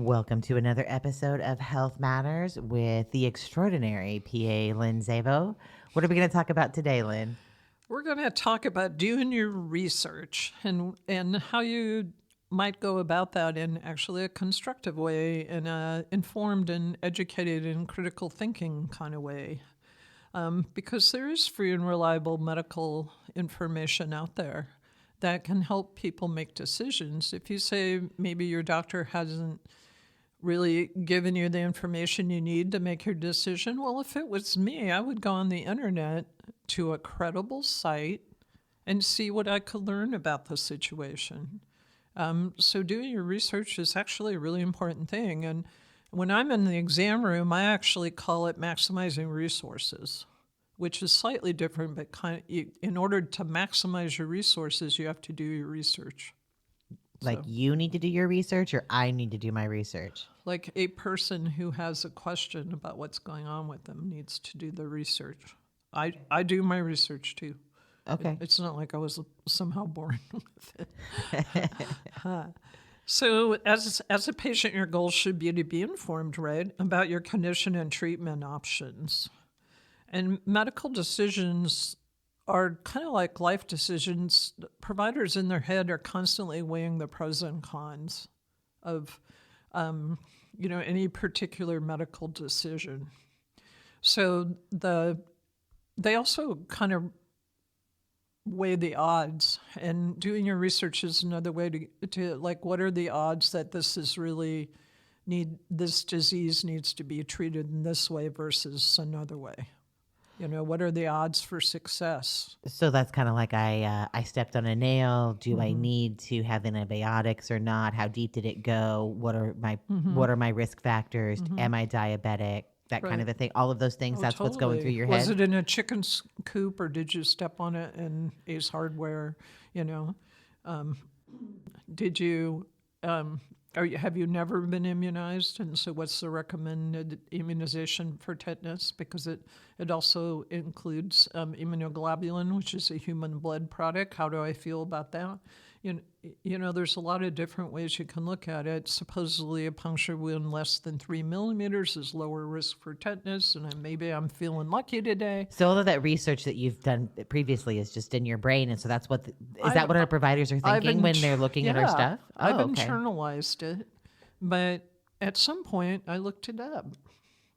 Welcome to another episode of Health Matters with the extraordinary PA Lynn Szabo. What are we going to talk about today, Lynn? We're going to talk about doing your research and how you might go about that in actually a constructive way, in a informed and educated and critical thinking kind of way. Because there is free and reliable medical information out there that can help people make decisions. If you say maybe your doctor hasn't really given you the information you need to make your decision, well, if it was me, I would go on the internet to a credible site and see what I could learn about the situation. So doing your research is actually a really important thing. And when I'm in the exam room, I actually call it maximizing resources, which is slightly different, but in order to maximize your resources, you have to do your research. Like you need to do your research or I need to do my research? Like a person who has a question about what's going on with them needs to do the research. I do my research too. Okay. It's not like I was somehow born with it. So as a patient, your goal should be to be informed, right, about your condition and treatment options. And medical decisions are kind of like life decisions. Providers in their head are constantly weighing the pros and cons of any particular medical decision. So they also kind of weigh the odds, and doing your research is another way to like, what are the odds that this disease needs to be treated in this way versus another way? What are the odds for success? So that's kind of like I stepped on a nail. Do I need to have antibiotics or not? How deep did it go? What are my risk factors? Am I diabetic? That kind of a thing. All of those things. That's Totally. what's going through your head. Was it in a chicken coop or did you step on it in Ace Hardware? Did you? Have you never been immunized? And so what's the recommended immunization for tetanus? Because it also includes immunoglobulin, which is a human blood product. How do I feel about that? There's a lot of different ways you can look at it. Supposedly a puncture wound less than 3 millimeters is lower risk for tetanus, and maybe I'm feeling lucky today. So all of that research that you've done previously is just in your brain, and so that's what is that what our providers are thinking when they're looking at our stuff? I've internalized it, but at some point I looked it up,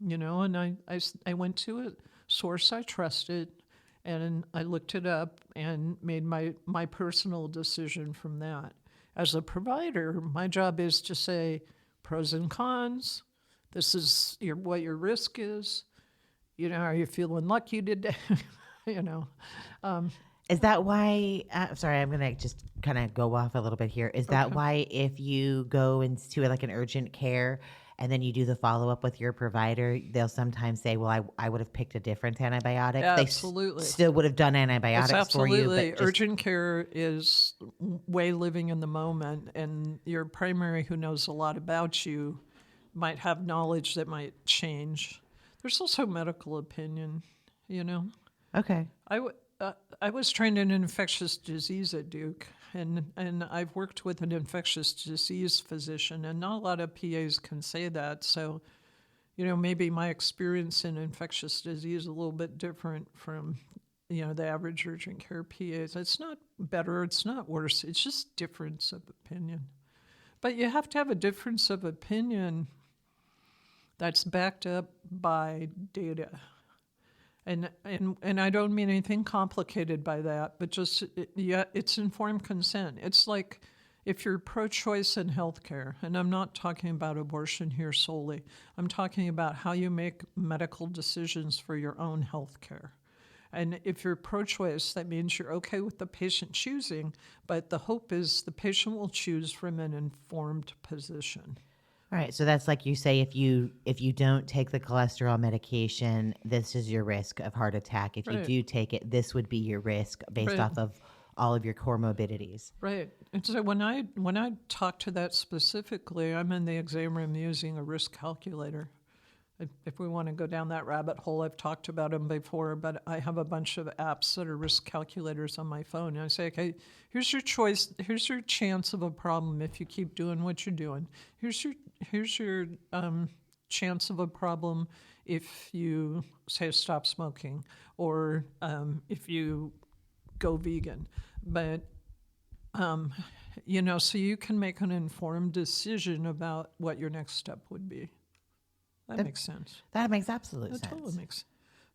and I went to a source I trusted, and I looked it up and made my personal decision from that. As a provider, my job is to say pros and cons. This is what your risk is. Are you feeling lucky today? Is that why? Sorry, I'm gonna just kind of go off a little bit here. Is that why if you go into like an urgent care and then you do the follow-up with your provider, they'll sometimes say, well, I would have picked a different antibiotic. Absolutely. They still would have done antibiotics for you. But urgent care is way living in the moment, and your primary, who knows a lot about you, might have knowledge that might change. There's also medical opinion, Okay. I was trained in infectious disease at Duke, and I've worked with an infectious disease physician, and not a lot of PAs can say that. So, maybe my experience in infectious disease is a little bit different from, the average urgent care PAs. It's not better, it's not worse, it's just difference of opinion. But you have to have a difference of opinion that's backed up by data. And I don't mean anything complicated by that, but just, it's informed consent. It's like if you're pro-choice in healthcare, and I'm not talking about abortion here solely, I'm talking about how you make medical decisions for your own healthcare. And if you're pro-choice, that means you're okay with the patient choosing, but the hope is the patient will choose from an informed position. All right, so that's like you say, if you don't take the cholesterol medication, this is your risk of heart attack. If you do take it, this would be your risk based off of all of your comorbidities. Right. And so when I talk to that specifically, I'm in the exam room using a risk calculator. If we want to go down that rabbit hole, I've talked about them before, but I have a bunch of apps that are risk calculators on my phone. And I say, okay, here's your choice. Here's your chance of a problem if you keep doing what you're doing. Here's your chance of a problem if you say stop smoking or if you go vegan. But so you can make an informed decision about what your next step would be. That makes sense. That makes absolute That sense. totally makes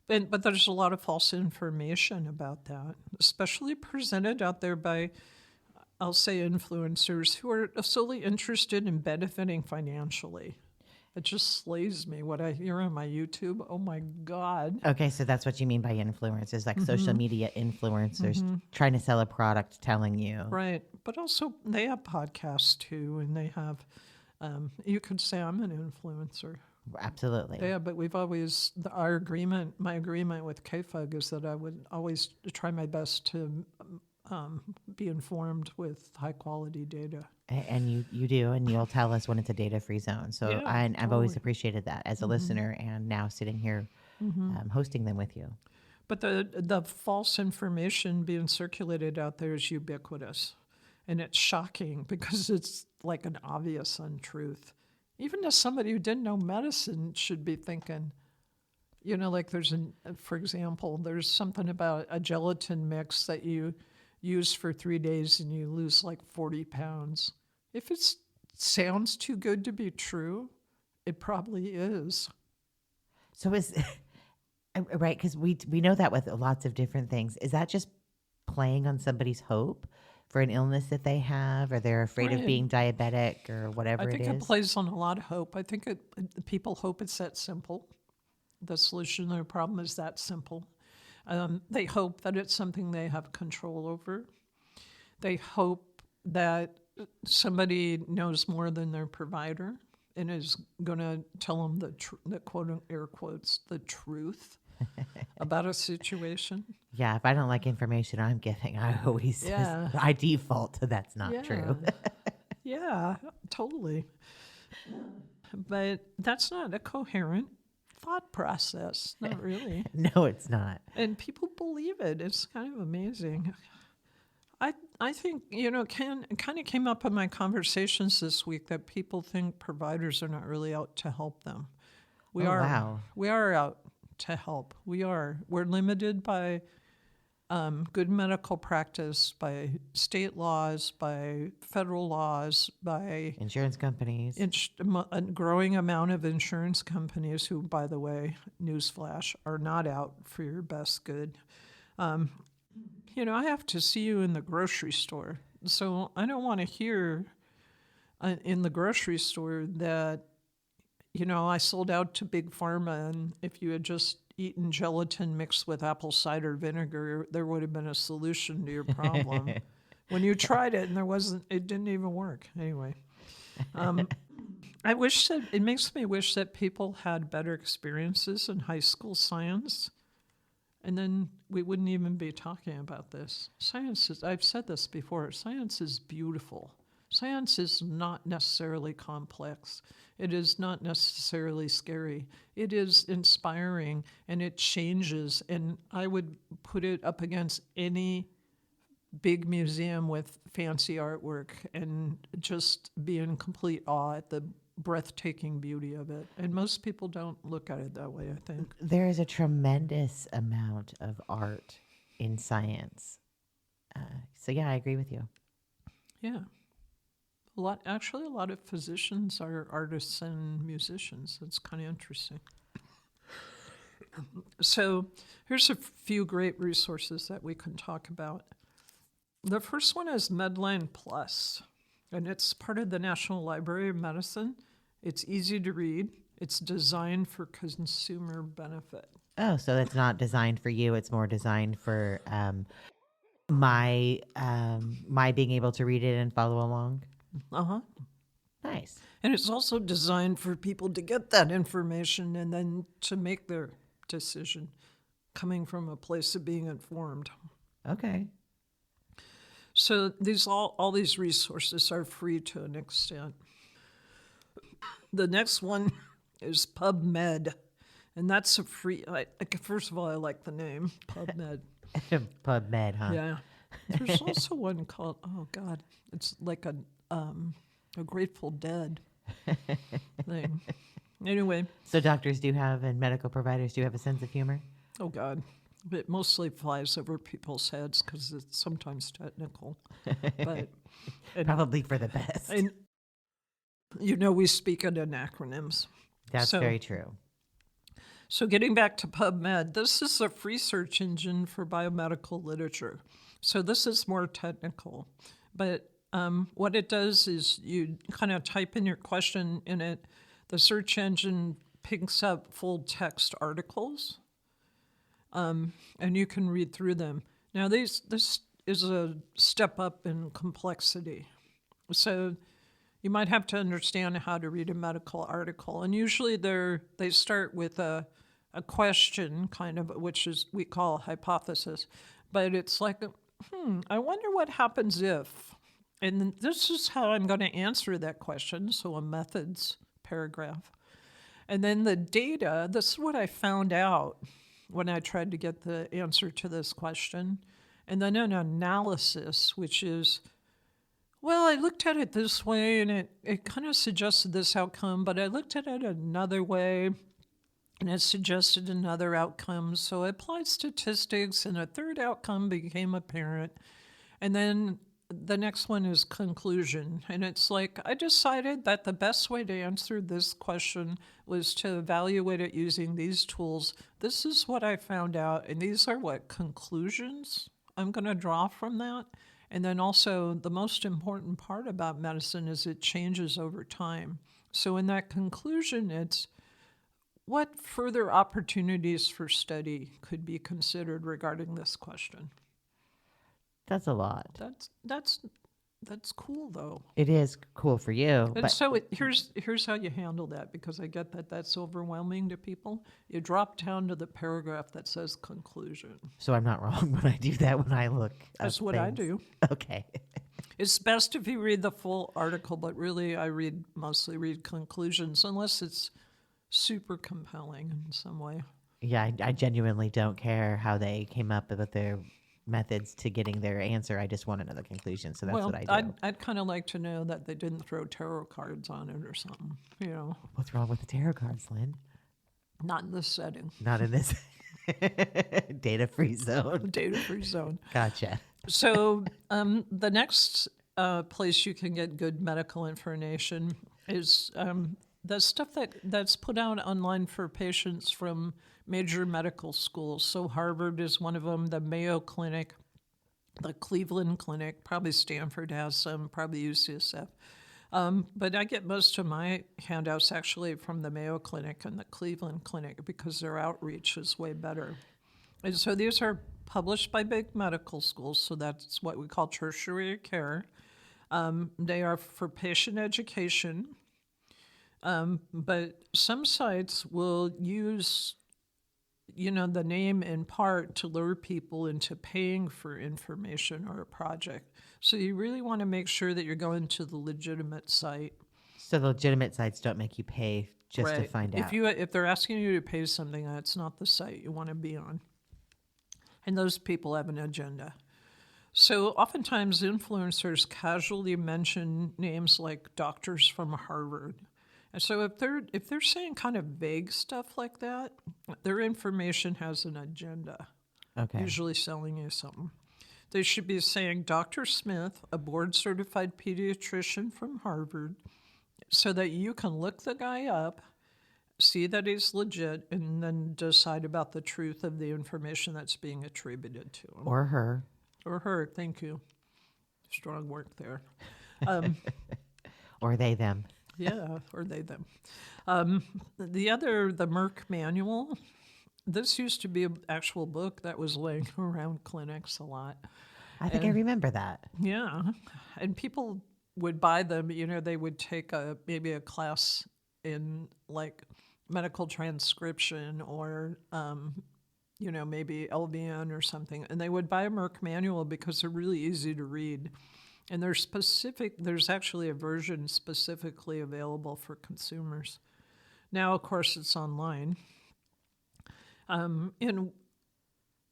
sense. But there's a lot of false information about that, especially presented out there by, I'll say, influencers who are solely interested in benefiting financially. It just slays me what I hear on my YouTube. Oh my God. Okay, so that's what you mean by influencers, like social media influencers trying to sell a product, telling you. Right. But also they have podcasts too, and they have, you could say I'm an influencer. Absolutely. Yeah, but we've always, my agreement with KFUG is that I would always try my best to be informed with high quality data. And you do, and you'll tell us when it's a data-free zone. So Yeah, I've always totally. appreciated that as a listener, and now sitting here hosting them with you. But the false information being circulated out there is ubiquitous. And it's shocking because it's like an obvious untruth. Even as somebody who didn't know medicine should be thinking, like for example, there's something about a gelatin mix that you use for 3 days and you lose like 40 pounds. If it sounds too good to be true, it probably is. So right, because we know that with lots of different things. Is that just playing on somebody's hope for an illness that they have, or they're afraid of Right. being diabetic, or whatever I think it it is? plays on a lot of hope. I think people hope it's that simple. The solution to their problem is that simple. They hope that it's something they have control over. They hope that somebody knows more than their provider and is going to tell them the quote air quotes the truth about a situation. Yeah, if I don't like information I'm getting, I always I default to that's not true. Yeah, totally. But that's not a coherent thought process, not really. No, it's not. And people believe it. It's kind of amazing. I think, kind of came up in my conversations this week that people think providers are not really out to help them. We are. Wow. We are out to help. We are. We're limited by good medical practice, by state laws, by federal laws, by Insurance companies. a growing amount of insurance companies who, by the way, newsflash, are not out for your best good. I have to see you in the grocery store. So I don't want to hear in the grocery store that, I sold out to Big Pharma, and if you had just eaten gelatin mixed with apple cider vinegar, there would have been a solution to your problem. When you tried it and it didn't even work. Anyway, it makes me wish that people had better experiences in high school science, and then we wouldn't even be talking about this. I've said this before, science is beautiful. Science is not necessarily complex. It is not necessarily scary. It is inspiring, and it changes. And I would put it up against any big museum with fancy artwork and just be in complete awe at the breathtaking beauty of it. And most people don't look at it that way, I think. There is a tremendous amount of art in science. So yeah, I agree with you. Yeah. A lot of physicians are artists and musicians. That's kind of interesting. So here's a few great resources that we can talk about. The first one is Medline Plus, and it's part of the National Library of Medicine. It's easy to read. It's designed for consumer benefit. Oh, so it's not designed for you. It's more designed for my being able to read it and follow along. Uh-huh. Nice. And it's also designed for people to get that information and then to make their decision coming from a place of being informed. Okay. So all these resources are free to an extent. The next one is PubMed. And that's a free, first of all, I like the name, PubMed. PubMed, huh? Yeah. There's also one called, oh God, it's like a Grateful Dead thing. Anyway, So doctors do have, and medical providers do have a sense of humor? oh God, it mostly flies over people's heads because it's sometimes technical. But Probably for the best. and we speak in acronyms. That's So- very true. So getting back to PubMed, this is a free search engine for biomedical literature. So this is more technical, but what it does is you kind of type in your question in it. The search engine picks up full text articles, and you can read through them. Now this is a step up in complexity. So you might have to understand how to read a medical article, and usually they start with a question, kind of, which is we call a hypothesis, but it's like, I wonder what happens if, and this is how I'm going to answer that question. So a methods paragraph, and then the data. This is what I found out when I tried to get the answer to this question, and then an analysis, which is, well, I looked at it this way, and it kind of suggested this outcome, but I looked at it another way, and it suggested another outcome. So I applied statistics, and a third outcome became apparent. And then the next one is conclusion. And it's like, I decided that the best way to answer this question was to evaluate it using these tools. This is what I found out, and these are what conclusions I'm going to draw from that. And then also, the most important part about medicine is it changes over time. So in that conclusion, it's what further opportunities for study could be considered regarding this question. That's a lot. That's cool, though. It is cool for you. And But so here's how you handle that, because I get that that's overwhelming to people. You drop down to the paragraph that says conclusion. so I'm not wrong when I do that when I look. That's up what I things. do. Okay. It's best if you read the full article, but really I mostly read conclusions unless it's super compelling in some way. Yeah, I genuinely don't care how they came up with their methods to getting their answer. I just want to know the conclusion. So that's what I do. I'd kind of like to know that they didn't throw tarot cards on it or something, What's wrong with the tarot cards, Lynn? Not in this setting. Not in this data-free zone. Data-free zone. Gotcha. So the next place you can get good medical information is the stuff that's put out online for patients from major medical schools. So Harvard is one of them, the Mayo Clinic, the Cleveland Clinic, probably Stanford has some, probably UCSF. But I get most of my handouts actually from the Mayo Clinic and the Cleveland Clinic because their outreach is way better. And so these are published by big medical schools, so that's what we call tertiary care. They are for patient education, but some sites will use, the name in part to lure people into paying for information or a project. So you really want to make sure that you're going to the legitimate site. So the legitimate sites don't make you pay just to Right. find out. If they're asking you to pay something, that's not the site you want to be on. And those people have an agenda. So oftentimes influencers casually mention names like doctors from Harvard. And so if they're saying kind of vague stuff like that, their information has an agenda, Okay. usually selling you something. They should be saying Dr. Smith, a board-certified pediatrician from Harvard, so that you can look the guy up, see that he's legit, and then decide about the truth of the information that's being attributed to him. Or her. Or her, thank you. Strong work there. Or they, them. Yeah, or they, them. The Merck Manual, this used to be an actual book that was laying around clinics a lot. I think I remember that. Yeah, and people would buy them. They would take maybe a class in like medical transcription or maybe LVN or something, and they would buy a Merck Manual because they're really easy to read. And there's actually a version specifically available for consumers. Now, of course, it's online. And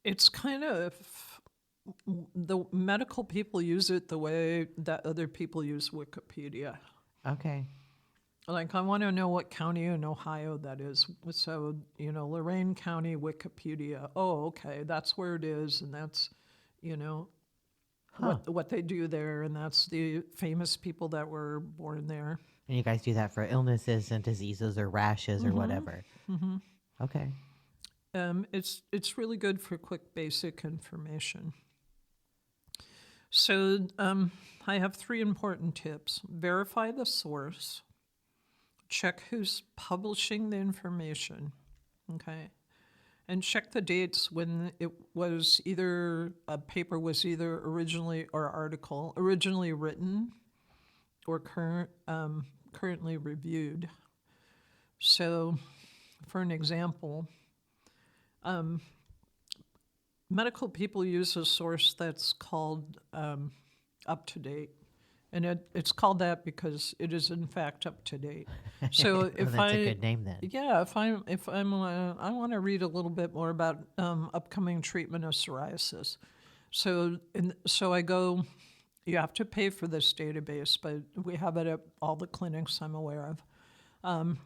it's kind of, the medical people use it the way that other people use Wikipedia. Okay. Like, I want to know what county in Ohio that is. So, Lorain County Wikipedia. Oh, okay, that's where it is, and that's, what they do there, and that's the famous people that were born there. And you guys do that for illnesses and diseases or rashes or whatever. Okay. It's really good for quick, basic information. So I have 3 important tips. Verify the source. Check who's publishing the information, okay? And check the dates when it was either, a paper was either originally written or currently reviewed. So, for an example, medical people use a source that's called Up to Date. And it's called that because it is in fact up to date. So if that's a good name then. Yeah, I want to read a little bit more about upcoming treatment of psoriasis. So I go. You have to pay for this database, but we have it at all the clinics I'm aware of.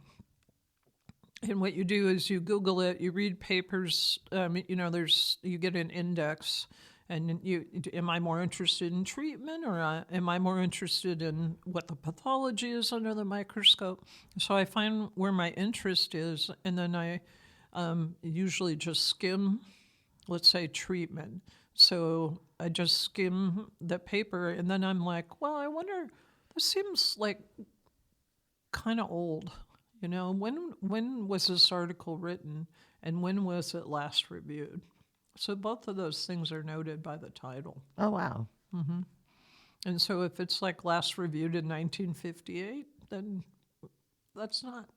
And what you do is you Google it, you read papers. You get an index. And am I more interested in treatment, or am I more interested in what the pathology is under the microscope? So I find where my interest is, and then I usually just skim, let's say, treatment. So I just skim the paper, and then I'm like, well, I wonder, this seems like kind of old. When was this article written, and when was it last reviewed? So both of those things are noted by the title. Oh, wow. And so if it's like last reviewed in 1958, then that's not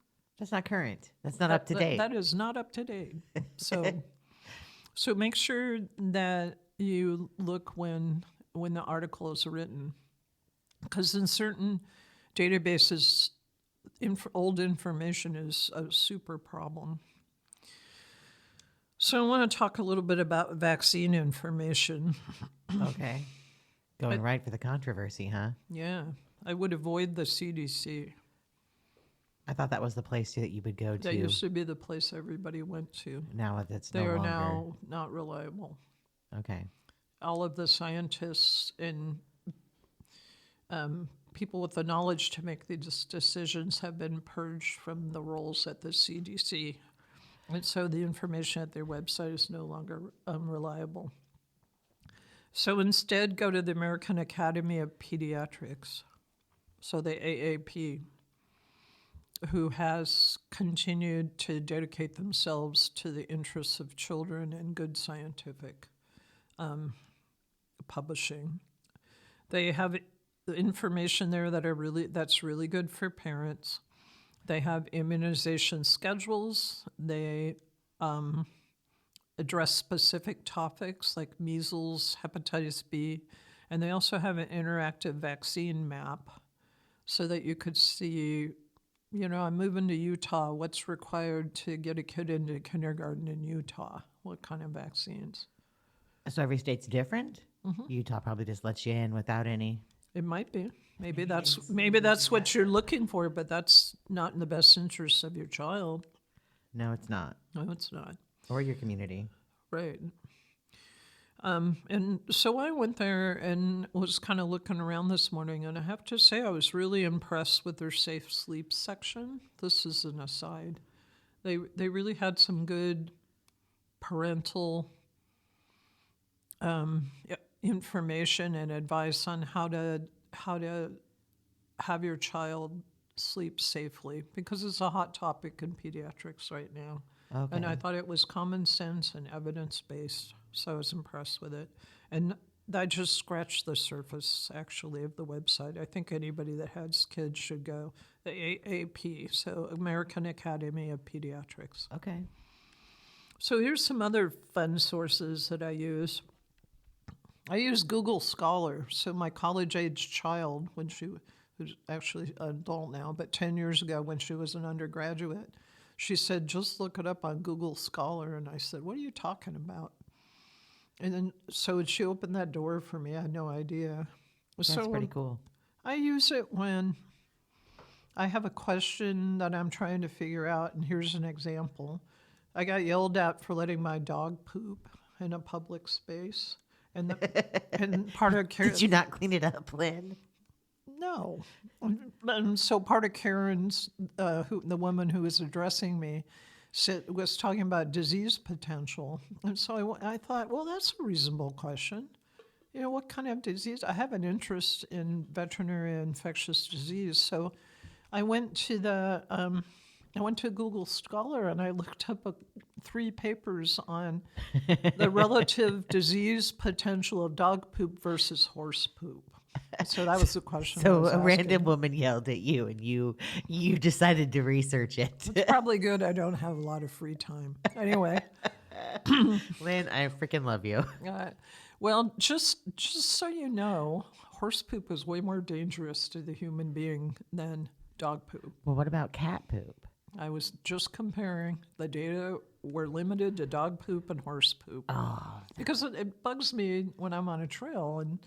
current. That's not up to date. That is not up to date. So make sure that you look when the article is written, because in certain databases, old information is a super problem. So I want to talk a little bit about vaccine information. Okay. Going right for the controversy, huh? Yeah. I would avoid the CDC. I thought that was the place that you would go to. That used to be the place everybody went to. Now that's They no are longer. now not reliable. Okay. All of the scientists and people with the knowledge to make these decisions have been purged from the roles at the CDC. And so the information at their website is no longer reliable. So instead, go to the American Academy of Pediatrics, so the AAP, who has continued to dedicate themselves to the interests of children and good scientific publishing. They have the information there that's really good for parents. They have immunization schedules. They address specific topics like measles, hepatitis B, and they also have an interactive vaccine map so that you could see, I'm moving to Utah. What's required to get a kid into kindergarten in Utah? What kind of vaccines? So every state's different? Utah probably just lets you in without any. It might be. Maybe that's what you're looking for, but that's not in the best interest of your child. No, it's not. No, it's not. Or your community. Right. And so I went there and was kind of looking around this morning, and I have to say I was really impressed with their safe sleep section. This is an aside. They really had some good parental information and advice on how to have your child sleep safely, because it's a hot topic in pediatrics right now. Okay. And I thought it was common sense and evidence-based, so I was impressed with it. And I just scratched the surface, actually, of the website. I think anybody that has kids should go. The AAP, so American Academy of Pediatrics. Okay. So here's some other fun sources that I use. I use Google Scholar. So my college-age child, when she who's actually an adult now, but 10 years ago when she was an undergraduate, she said, just look it up on Google Scholar. And I said, what are you talking about? And then, so she opened that door for me. I had no idea. That's pretty cool. I use it when I have a question that I'm trying to figure out. And here's an example. I got yelled at for letting my dog poop in a public space. And part of Did you not clean it up, Lynn? No. And so part of Karen's, the woman who was addressing me, was talking about disease potential. And so I thought, well, that's a reasonable question. You know, what kind of disease? I have an interest in veterinary infectious disease. So I went to Google Scholar and I looked up 3 papers on the relative disease potential of dog poop versus horse poop. So that was the question. So a random woman yelled at you, and you decided to research it. It's probably good I don't have a lot of free time. Anyway, Lynn, I freaking love you. Well, just so you know, horse poop is way more dangerous to the human being than dog poop. Well, what about cat poop? I was just comparing the data. Were limited to dog poop and horse poop. Oh. Because it bugs me when I'm on a trail and,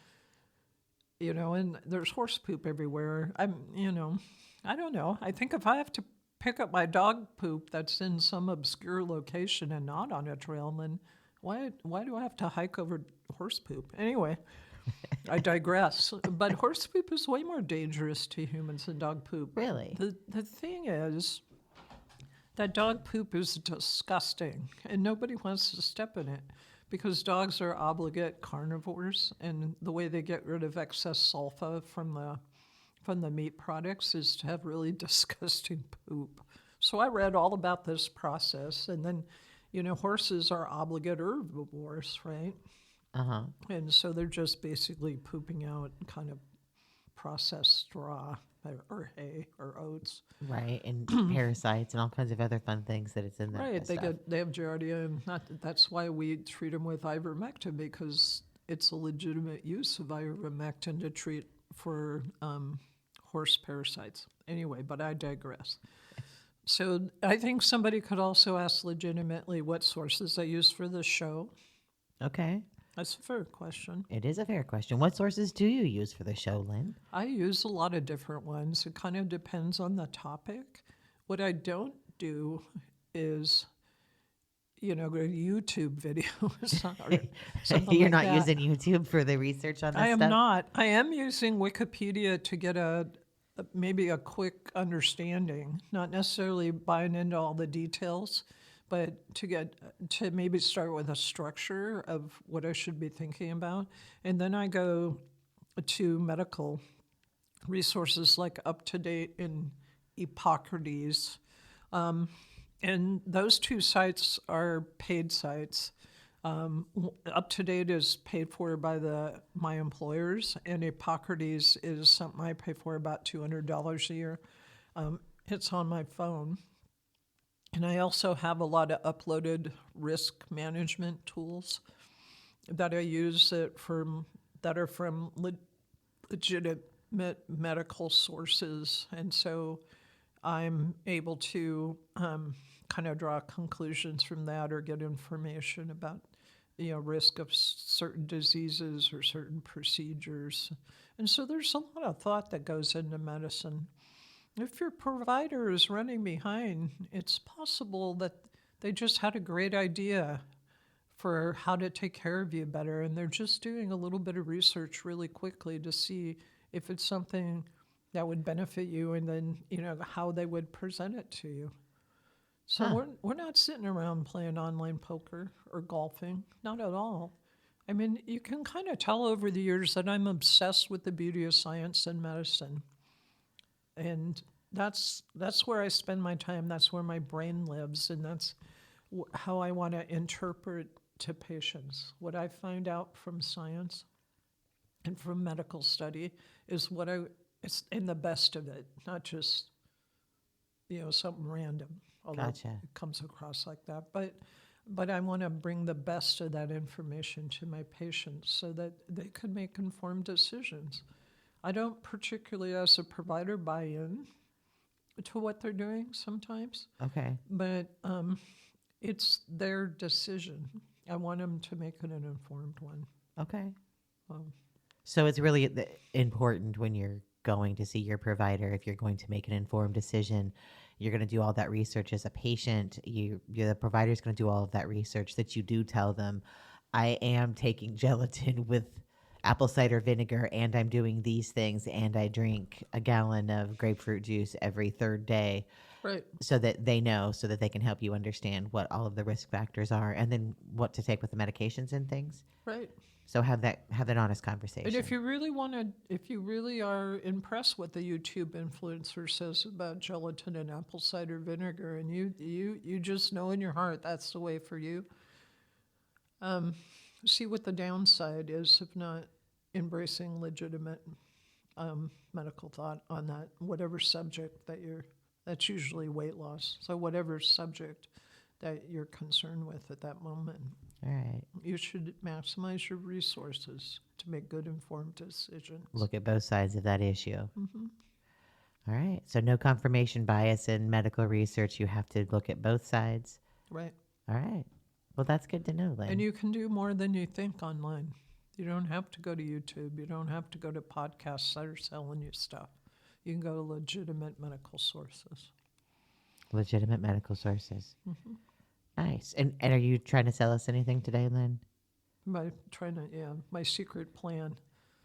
you know, and there's horse poop everywhere. I don't know. I think if I have to pick up my dog poop that's in some obscure location and not on a trail, then why do I have to hike over horse poop? Anyway, I digress. But horse poop is way more dangerous to humans than dog poop. Really? The thing is that dog poop is disgusting, and nobody wants to step in it because dogs are obligate carnivores, and the way they get rid of excess sulfa from the meat products is to have really disgusting poop. So I read all about this process, and then, you know, horses are obligate herbivores, right? Uh-huh. And so they're just basically pooping out kind of processed straw or hay or oats. Right, and parasites and all kinds of other fun things that it's in there. Right, they have Giardia, and that's why we treat them with ivermectin, because it's a legitimate use of ivermectin to treat for horse parasites. Anyway, but I digress. So I think somebody could also ask legitimately what sources I use for the show. Okay. That's a fair question. It is a fair question. What sources do you use for the show, Lynn? I use a lot of different ones. It kind of depends on the topic. What I don't do is, you know, go to YouTube videos or something You're like not that. using YouTube for the research on this I am stuff? not. I am using Wikipedia to get maybe a quick understanding, not necessarily buying into all the details, but to maybe start with a structure of what I should be thinking about. And then I go to medical resources like Up to Date and Hippocrates. And those 2 sites are paid sites. Up to Date is paid for by my employers, and Hippocrates is something I pay for about $200 a year. It's on my phone. And I also have a lot of uploaded risk management tools that I use that are from legitimate medical sources. And so I'm able to kind of draw conclusions from that or get information about, you know, risk of certain diseases or certain procedures. And so there's a lot of thought that goes into medicine. If your provider is running behind, it's possible that they just had a great idea for how to take care of you better, and they're just doing a little bit of research really quickly to see if it's something that would benefit you, and then, you know, how they would present it to you. So we're not sitting around playing online poker or golfing, not at all. I mean, you can kind of tell over the years that I'm obsessed with the beauty of science and medicine. And that's where I spend my time. That's where my brain lives, and that's how I want to interpret to patients. What I find out from science and from medical study is it's in the best of it, not just, you know, something random. Although Gotcha. it comes across like that, but I want to bring the best of that information to my patients so that they can make informed decisions. I don't particularly, as a provider, buy in to what they're doing sometimes, Okay. but it's their decision. I want them to make it an informed one. Okay. Um, So it's really important when you're going to see your provider, if you're going to make an informed decision, you're going to do all that research as a patient. The provider's going to do all of that research, that you do tell them, I am taking gelatin with apple cider vinegar, and I'm doing these things, and I drink a gallon of grapefruit juice every third day, right, so that they know, so that they can help you understand what all of the risk factors are, and then what to take with the medications and things. right. So have that honest And conversation. if you really want to, if you really are impressed what the YouTube influencer says about gelatin and apple cider vinegar, and you just know in your heart that's the way for you, see what the downside is of not embracing legitimate medical thought on that, whatever subject that's usually weight loss. So whatever subject that you're concerned with at that moment, All right. you should maximize your resources to make good informed decisions. Look at both sides of that issue. Mm-hmm. All right. So no confirmation bias in medical research. You have to look at both sides. Right. All right. Well, that's good to know, Lynn. And you can do more than you think online. You don't have to go to YouTube. You don't have to go to podcasts that are selling you stuff. You can go to legitimate medical sources. Legitimate medical sources. Mm-hmm. Nice. And are you trying to sell us anything today, Lynn? My secret plan.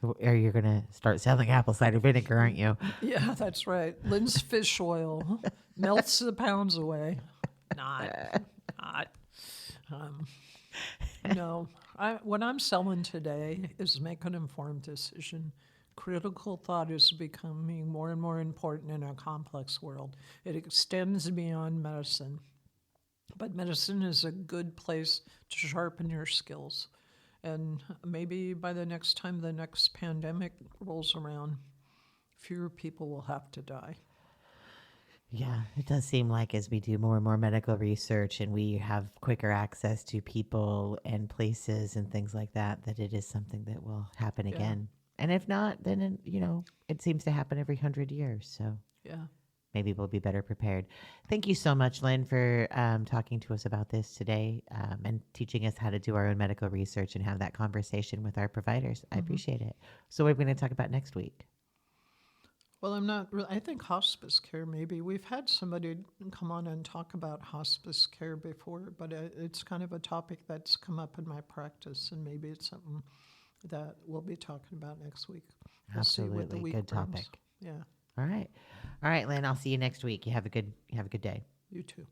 Or you're going to start selling apple cider vinegar, aren't you? Yeah, that's right. Lynn's fish oil melts the pounds away. Not. No. What I'm selling today is make an informed decision. Critical thought is becoming more and more important in a complex world. It extends beyond medicine. But medicine is a good place to sharpen your skills. And maybe by the next time the next pandemic rolls around, fewer people will have to die. Yeah, it does seem like as we do more and more medical research and we have quicker access to people and places and things like that, that it is something that will happen Yeah. again. And if not, then, it seems to happen every 100 years. So Yeah. maybe we'll be better prepared. Thank you so much, Lynn, for talking to us about this today and teaching us how to do our own medical research and have that conversation with our providers. I appreciate it. So what are we going to talk about next week? Well, I think hospice care maybe. We've had somebody come on and talk about hospice care before, but it's kind of a topic that's come up in my practice, and maybe it's something that we'll be talking about next week. We'll see what the Absolutely. week Good brings. topic. Yeah, All right. All right, Lynn, I'll see you next week. You have a good day. you too.